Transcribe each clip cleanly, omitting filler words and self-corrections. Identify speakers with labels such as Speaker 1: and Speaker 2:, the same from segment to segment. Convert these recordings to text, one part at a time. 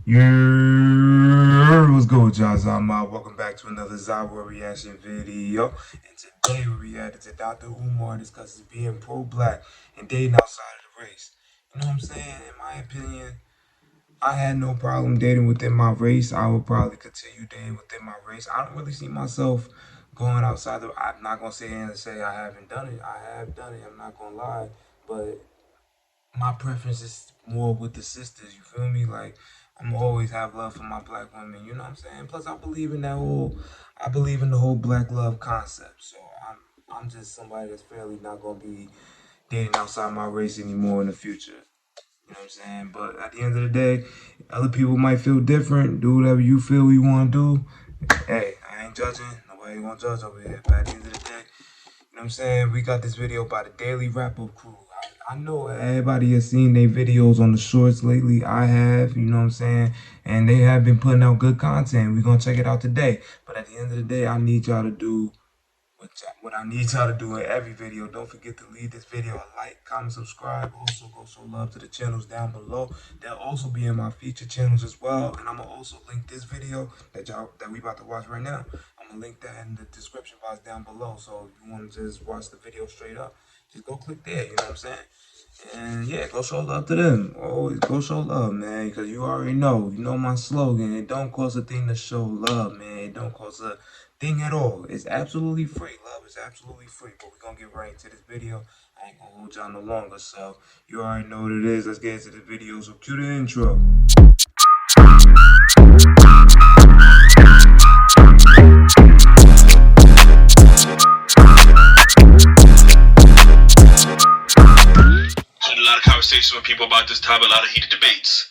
Speaker 1: What's good with y'all? Umar. Welcome back to another zahier reaction video. And today we reacted to Dr. Umar discusses being pro-black and dating outside of the race. You know what I'm saying? In my opinion, I had no problem dating within my race. I would probably continue dating within my race. I don't really see myself going outside the... I'm not going to sit here and say I haven't done it. I have done it. I'm not going to lie. But my preference is more with the sisters, you feel me? Like, I'm always have love for my black women, you know what I'm saying? Plus, I believe in the whole black love concept. So I'm just somebody that's fairly not gonna be dating outside my race anymore in the future. You know what I'm saying? But at the end of the day, other people might feel different. Do whatever you feel you want to do. Hey, I ain't judging. Nobody gonna judge over here. But at the end of the day, you know what I'm saying? We got this video by the DailyRapUpCrew. I know everybody has seen their videos on the shorts lately. I have, you know what I'm saying? And they have been putting out good content. We're going to check it out today. But at the end of the day, I need y'all to do what I need y'all to do in every video. Don't forget to leave this video a like, comment, subscribe. Also, go show love to the channels down below. They'll also be in my feature channels as well. And I'm going to also link this video that we about to watch right now. I'm going to link that in the description box down below. So if you want to just watch the video straight up, just go click there, you know what I'm saying? And yeah, go show love to them. Always go show love, man, because you already know. You know my slogan. It don't cost a thing to show love, man. It don't cost a thing at all. It's absolutely free. Love is absolutely free. But we're going to get right into this video. I ain't going to hold y'all no longer. So you already know what it is. Let's get into the video. So cue the intro.
Speaker 2: Conversation with people about this topic, a lot of heated debates.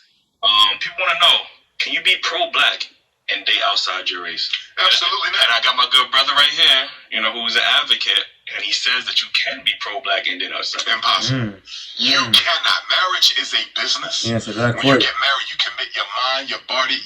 Speaker 2: People want to know, can you be pro-black and date outside your race? Absolutely not. And I got my good brother right here, who's an advocate, and he says that you can be pro-black and date outside. Impossible. You cannot. Marriage is a business.
Speaker 1: Yes, exactly.
Speaker 2: When you get married, you commit your mind, your body,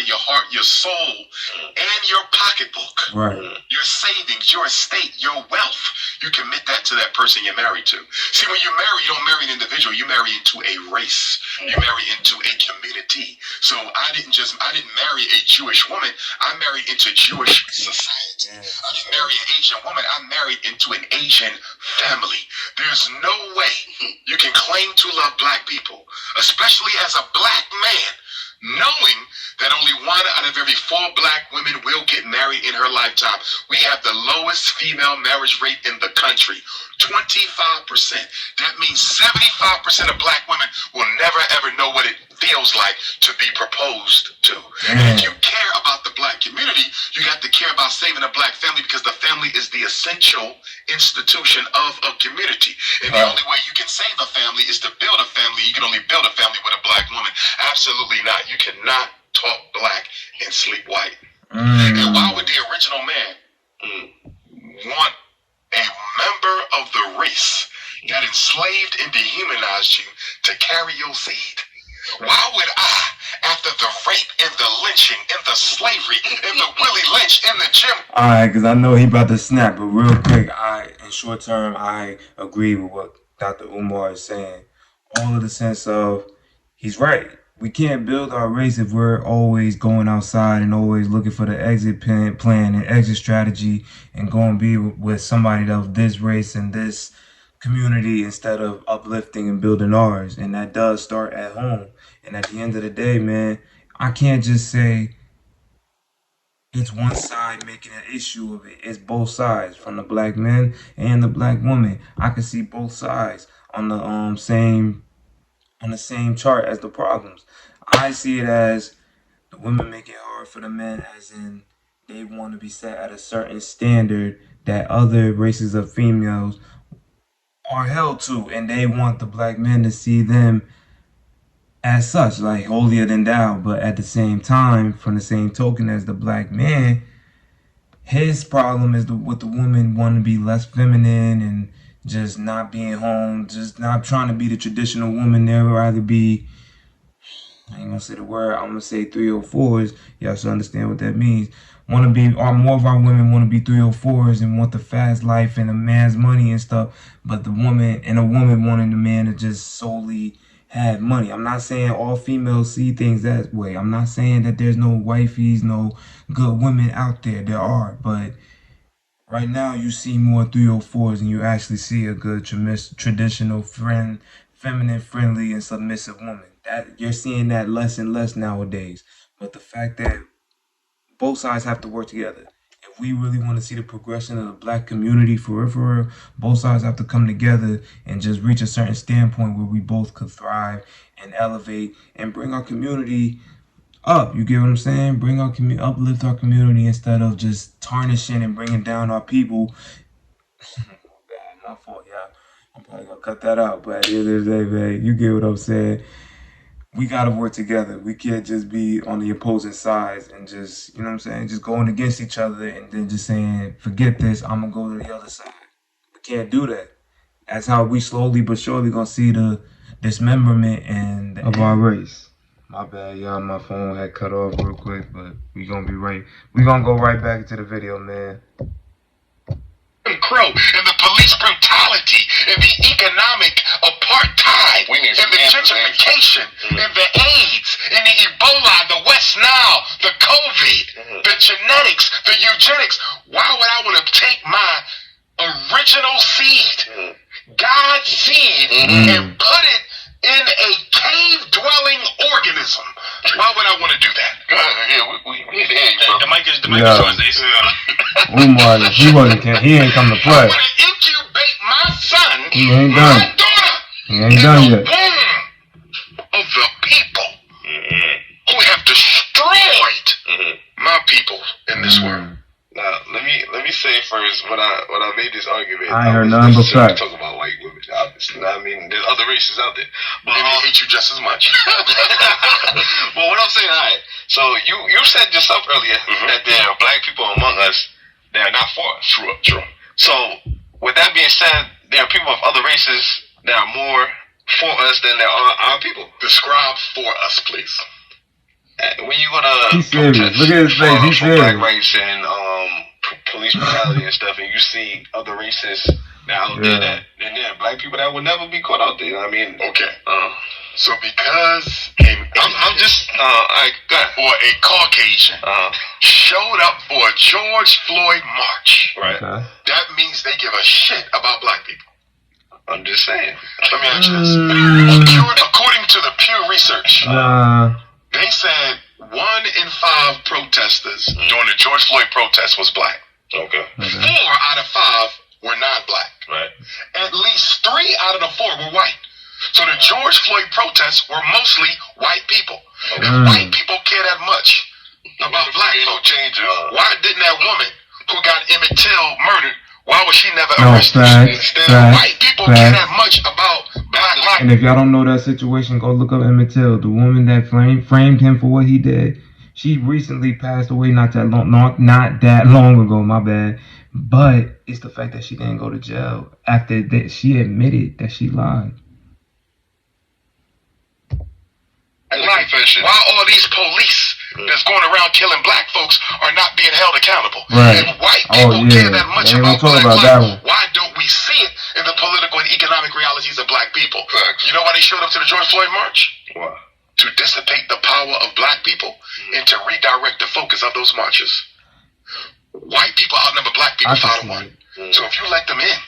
Speaker 2: your heart, your soul, and your pocketbook.
Speaker 1: Right.
Speaker 2: Your savings, your estate, your wealth. You commit that to that person you're married to. See, when you marry, you don't marry an individual. You marry into a race. You marry into a community. So I didn't marry a Jewish woman. I married into Jewish society. I didn't marry an Asian woman. I married into an Asian family. There's no way you can claim to love black people, especially as a black man, knowing that only 1 out of every 4 black women will get married in her lifetime. We have the lowest female marriage rate in the country, 25%. That means 75% of black women will never ever know what it feels like to be proposed to. And if you care about the black community, you got to care about saving a black family, because the family is the essential institution of a community. And the only way you can save a family is to build a family. You can only build a family with a black woman. Absolutely not. You cannot talk black and sleep white. And why would the original man want a member of the race that enslaved and dehumanized you to carry your seed? Why would I, after the rape and the lynching and the slavery and the Willie Lynch and the Jim...
Speaker 1: Alright, because I know he about to snap, but real quick, in short term, I agree with what Dr. Umar is saying. All of the sense of, he's right. We can't build our race if we're always going outside and always looking for the exit plan and exit strategy and go and be with somebody of this race and this community instead of uplifting and building ours. And that does start at home. And at the end of the day, man, I can't just say it's one side making an issue of it. It's both sides, from the black men and the black woman. I can see both sides on the same chart as the problems. I see it as the women make it hard for the men, as in they want to be set at a certain standard that other races of females are held to, and they want the black men to see them as such, like holier than thou. But at the same time, from the same token as the black man, his problem is with the woman wanting to be less feminine and just not being home, just not trying to be the traditional woman. They'd rather be, I ain't gonna say the word, I'm gonna say 304s. Y'all should understand what that means. More of our women want to be 304s and want the fast life and a man's money and stuff. But a woman wanting the man to just solely have money. I'm not saying all females see things that way. I'm not saying that there's no wifeys, no good women out there. There are, but right now you see more 304s and you actually see a good traditional feminine, friendly, and submissive woman. That you're seeing that less and less nowadays. But the fact that both sides have to work together. If we really want to see the progression of the black community for real, both sides have to come together and just reach a certain standpoint where we both could thrive and elevate and bring our community up. You get what I'm saying? Bring our uplift our community instead of just tarnishing and bringing down our people. My fault, y'all. I'm probably gonna cut that out, but at the end of the day, man, you get what I'm saying. We gotta work together. We can't just be on the opposing sides and just, you know what I'm saying, just going against each other and then just saying, forget this, I'm gonna go to the other side. We can't do that. That's how we slowly but surely gonna see the dismemberment and of our race. My bad, y'all. My phone had cut off real quick, but we gonna go right back into the video, man.
Speaker 2: Crow and the police brutality and the economic apartheid and the gentrification and the AIDS and the Ebola, the West Nile, the COVID, the genetics, the eugenics. Why would I want to take my original seed, God's seed, and put it in a cave-dwelling organism? Why would I want to do that? We need to hear you, bro. The mic is yours, Ace.
Speaker 1: Umar, he ain't come to play.
Speaker 2: I want to incubate my son,
Speaker 1: he ain't done.
Speaker 2: my daughter,
Speaker 1: he ain't done
Speaker 2: in the
Speaker 1: yet.
Speaker 2: womb of the people who have destroyed my people in this world.
Speaker 3: Now, let me say first when I made this argument.
Speaker 1: I ain't heard nothing but facts.
Speaker 3: Talk about white women, obviously. I mean, there's other races out there, but
Speaker 2: Maybe they hate you just as much.
Speaker 3: but what I'm saying, alright. So you said yourself earlier that there are black people among us that are not for us.
Speaker 2: True.
Speaker 3: So with that being said, there are people of other races that are more for us than there are our people.
Speaker 2: Describe for us, please.
Speaker 3: When you go to
Speaker 1: He's serious. Look at his face. He's serious.
Speaker 3: black rights and police brutality and stuff, and you see other races that out there that, and there are black people that would never be caught out there. I mean,
Speaker 2: okay. So because I'm just or a Caucasian showed up for a George Floyd march,
Speaker 3: right?
Speaker 1: Okay.
Speaker 2: That means they give a shit about black people.
Speaker 3: I'm just saying.
Speaker 2: Let me ask you this. According to the Pew Research, they said 1 in 5 protesters during the George Floyd protest was black.
Speaker 3: Okay.
Speaker 2: 4 out of 5 were non-black.
Speaker 3: Right.
Speaker 2: At least 3 out of the 4 were white. So the George Floyd protests were mostly white people. If white people care that much about black folks, why didn't that woman who got Emmett Till murdered, why was she never arrested? White people care that much about black life.
Speaker 1: And if y'all don't know that situation, go look up Emmett Till. The woman that framed him for what he did, she recently passed away not that long ago, my bad. But it's the fact that she didn't go to jail after that she admitted that she lied.
Speaker 2: Why all these police that's going around killing black folks are not being held accountable?
Speaker 1: Right.
Speaker 2: If white people care that much about black life, why don't we see it in the political and economic realities of black people? You know why they showed up to the George Floyd march?
Speaker 3: Why?
Speaker 2: To dissipate the power of black people and to redirect the focus of those marches. White people outnumber black people 5 to 1. So if you let them in,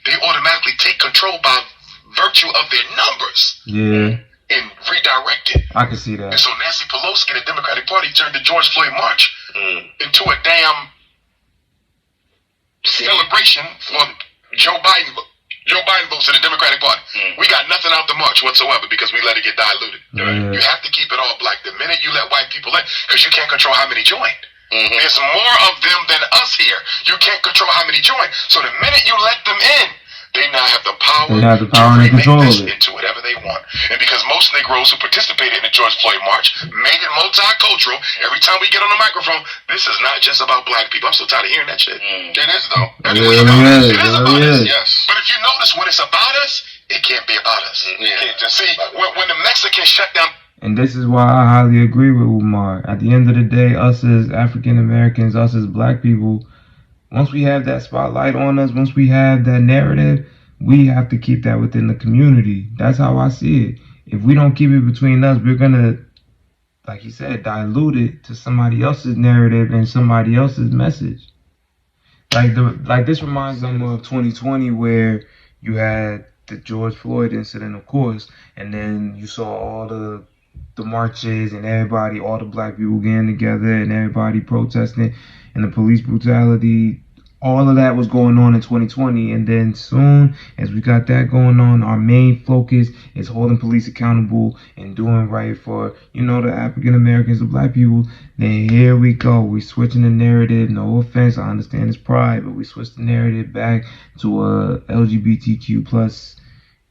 Speaker 2: they automatically take control by virtue of their numbers.
Speaker 1: Yeah.
Speaker 2: And redirect it.
Speaker 1: I can see that.
Speaker 2: And so Nancy Pelosi and the Democratic Party turned the George Floyd march into a damn celebration for Joe Biden. Joe Biden votes in the Democratic Party. We got nothing out the march whatsoever because we let it get diluted. You have to keep it all black. The minute you let white people in, because you can't control how many join. There's more of them than us here. You can't control how many join. So the minute you let them in, they now have the power,
Speaker 1: to
Speaker 2: remake
Speaker 1: control
Speaker 2: this
Speaker 1: it
Speaker 2: into whatever they want. And because most Negroes who participated in the George Floyd march made it multicultural, every time we get on the microphone, this is not just about black people. I'm so tired of hearing that shit. It is though. It is about us, yes. But if you notice, when it's about us, it can't be about us. See, when the Mexicans shut down.
Speaker 1: And this is why I highly agree with Umar. At the end of the day, us as African Americans, us as black people, once we have that spotlight on us, once we have that narrative, we have to keep that within the community. That's how I see it. if we don't keep it between us, we're gonna, like you said, dilute it to somebody else's narrative and somebody else's message. Like this reminds them of 2020, where you had the George Floyd incident, of course, and then you saw all the marches and everybody, all the black people getting together and everybody protesting, and the police brutality. All of that was going on in 2020, and then soon as we got that going on, our main focus is holding police accountable and doing right for, the African Americans, the black people. Then here we go, we switching the narrative. No offense, I understand it's pride, but we switched the narrative back to a LGBTQ plus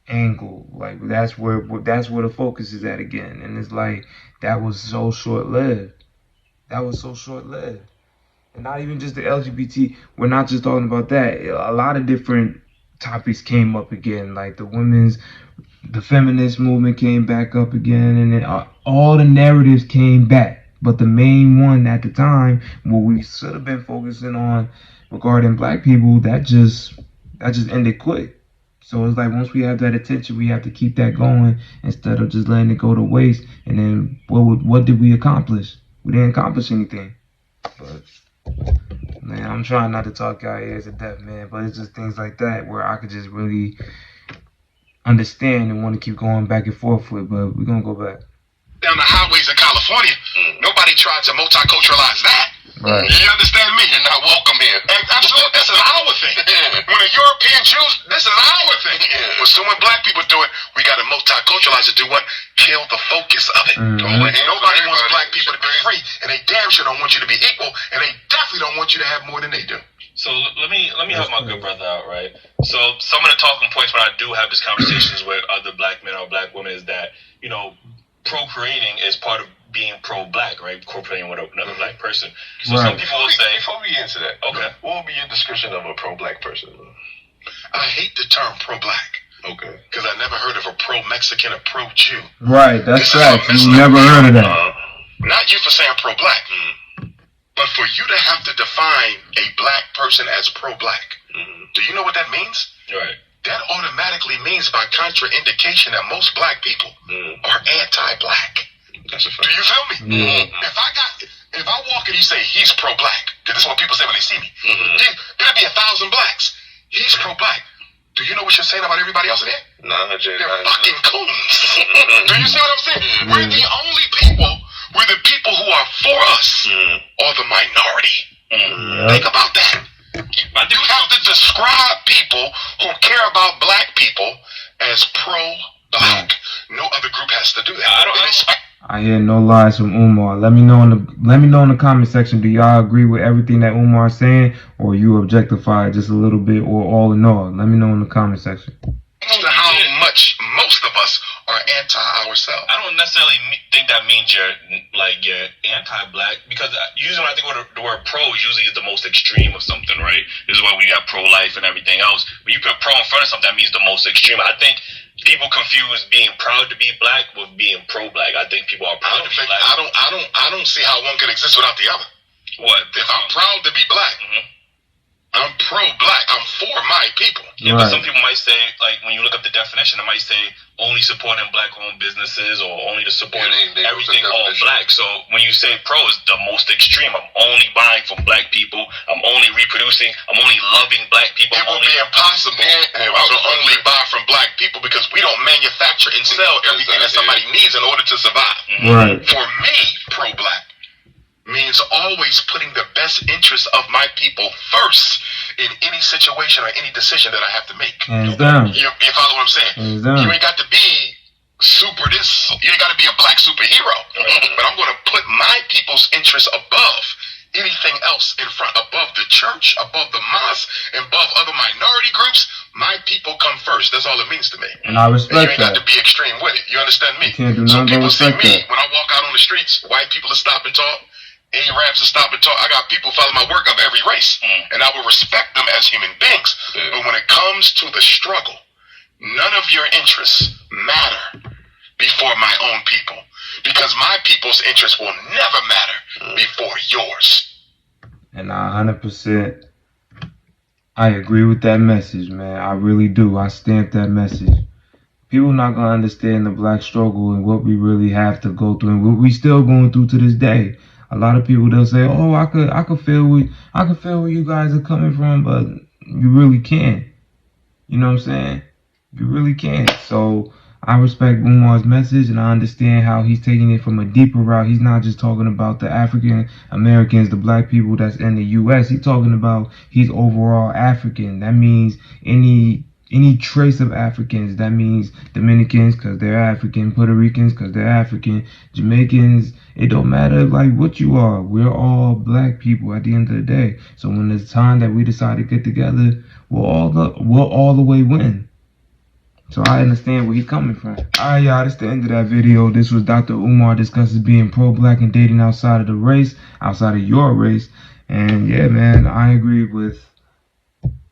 Speaker 1: angle. Like that's where the focus is at again, and it's like that was so short lived. And not even just the LGBT. We're not just talking about that. A lot of different topics came up again, like the feminist movement came back up again, and then all the narratives came back. But the main one at the time, what we should have been focusing on regarding black people, that just ended quick. So it's like once we have that attention, we have to keep that going instead of just letting it go to waste. And then what did we accomplish? We didn't accomplish anything. But man, I'm trying not to talk out ears to death, man. But it's just things like that where I could just really understand and want to keep going back and forth with. But we're gonna go back.
Speaker 2: Down the highways of California, nobody tried to multiculturalize that.
Speaker 1: Right.
Speaker 2: You understand me? You're not welcome here. Absolutely. This is our thing. When the European Jews, this is our thing. But so when black people do it, we got to multiculturalize it. Do what? Kill the focus of it. Nobody wants black people to be free, and they damn sure don't want you to be equal, and they definitely don't want you to have more than they do.
Speaker 4: So let me help my good brother out, right? So some of the talking points when I do have these conversations with other black men or black women is that, procreating is part of being pro-black, right? Procreating with another black person. So some people will say...
Speaker 3: Before we get into that,
Speaker 4: okay,
Speaker 3: what would be your description of a pro-black person?
Speaker 2: I hate the term pro-black.
Speaker 3: Okay.
Speaker 2: Because I never heard of a pro-Mexican or pro-Jew.
Speaker 1: Right, that's right. You never heard of that.
Speaker 2: Not you for saying pro-black, but for you to have to define a black person as pro-black. Do you know what that means?
Speaker 4: Right.
Speaker 2: That automatically means by contraindication that most black people are anti-black.
Speaker 3: That's a fact.
Speaker 2: Do you feel me?
Speaker 1: Yeah.
Speaker 2: If I walk and you say he's pro-black, because this is what people say when they see me, there'll be 1,000 blacks. He's pro-black. Do you know what you're saying about everybody else in there? They're fucking coons. Do you see what I'm saying? We're the only people. We're the people who are for us, or the minority. Think about that. You have to describe people who care about black people as pro-black. No other group has to do that.
Speaker 1: I hear no lies from Umar. Let me know in the comment section. Do y'all agree with everything that Umar's saying, or you objectify just a little bit, or all in all? Let me know in the comment section.
Speaker 2: How much most of us are anti ourselves.
Speaker 4: I don't necessarily think that means you're anti-black, because usually when I think of the word pro, usually is the most extreme of something, right? This is why we got pro-life and everything else. When you put pro in front of something, that means the most extreme. I think people confuse being proud to be black with being pro-black. I think people are proud to be black.
Speaker 2: I don't see how one could exist without the other.
Speaker 4: What?
Speaker 2: If I'm proud to be black, I'm pro-black. I'm for my people.
Speaker 4: Yeah, but some people might say, like, when you look up the definition, it might say only supporting black-owned businesses or only to support everything all black. So when you say pro, it's the most extreme. I'm only buying from black people. I'm only reproducing. I'm only loving black people.
Speaker 2: It would be impossible to only buy from black people because we don't manufacture and sell everything that somebody needs in order to survive.
Speaker 1: Right.
Speaker 2: For me, pro-black means always putting the best interest of my people first in any situation or any decision that I have to make.
Speaker 1: Hands down.
Speaker 2: You follow what I'm saying?
Speaker 1: Hands down.
Speaker 2: You ain't got to be you ain't got to be a black superhero. But I'm going to put my people's interests above anything else in front, above the church, above the mosque, and above other minority groups. My people come first. That's all it means to me.
Speaker 1: And I respect
Speaker 2: you ain't got to be extreme with it. You understand me?
Speaker 1: You can't do
Speaker 2: So
Speaker 1: nothing
Speaker 2: people
Speaker 1: but
Speaker 2: see
Speaker 1: respect
Speaker 2: me
Speaker 1: that.
Speaker 2: when I walk out on the streets. White people will stop and talk. Arabs will stop and talk. I got people follow my work of every race, and I will respect them as human beings. But when it comes to the struggle, none of your interests matter before my own people, because my people's interests will never matter before yours.
Speaker 1: And 100%, I agree with that message, man. I really do. I stamp that message. people not gonna understand the black struggle and what we really have to go through and what we still going through to this day. A lot of people, they'll say, "Oh, I could feel where you guys are coming from," but you really can't. You know what I'm saying? You really can't. So I respect Umar's message, and I understand how he's taking it from a deeper route. He's not just talking about the African Americans, the black people that's in the U.S. He's talking about he's overall African. That means any trace of Africans. That means Dominicans because they're African, Puerto Ricans because they're African, Jamaicans. It don't matter like what you are. We're all black people at the end of the day. So when it's time that we decide to get together, we'll all the way win. So I understand where he's coming from. Alright, y'all, that's the end of that video. This was Dr. Umar discusses being pro-black and dating outside of the race, outside of your race. And yeah, man, I agree with,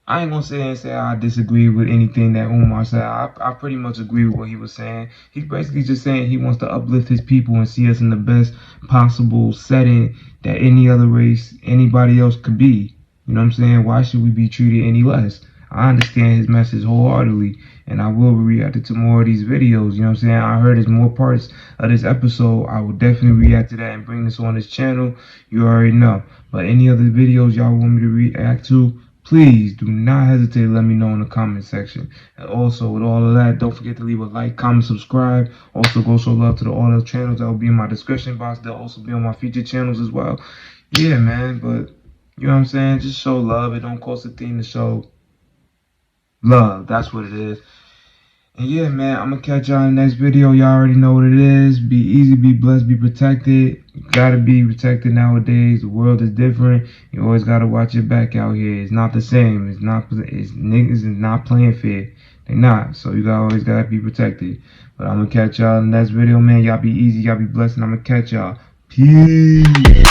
Speaker 1: I ain't gonna say I disagree with anything that Umar said. I pretty much agree with what he was saying. He's basically just saying he wants to uplift his people and see us in the best possible setting that any other race, anybody else could be. You know what I'm saying? Why should we be treated any less? I understand his message wholeheartedly, and I will react to more of these videos. You know what I'm saying? I heard there's more parts of this episode. I will definitely react to that and bring this on this channel. You already know. But any other videos y'all want me to react to, please do not hesitate to let me know in the comment section. And also, with all of that, don't forget to leave a like, comment, subscribe. Also, go show love to all the channels that will be in my description box. They'll also be on my featured channels as well. Yeah, man, but you know what I'm saying? Just show love. It don't cost a thing to show love. That's what it is. And yeah, man, I'm gonna catch y'all in the next video. Y'all already know what it is. Be easy, be blessed, be protected. You gotta be protected nowadays. The world is different. You always gotta watch your back out here. It's not the same. It's niggas is not playing fair. They not. So you always gotta be protected. But I'm gonna catch y'all in the next video, man. Y'all be easy, y'all be blessed, and I'm gonna catch y'all. Peace.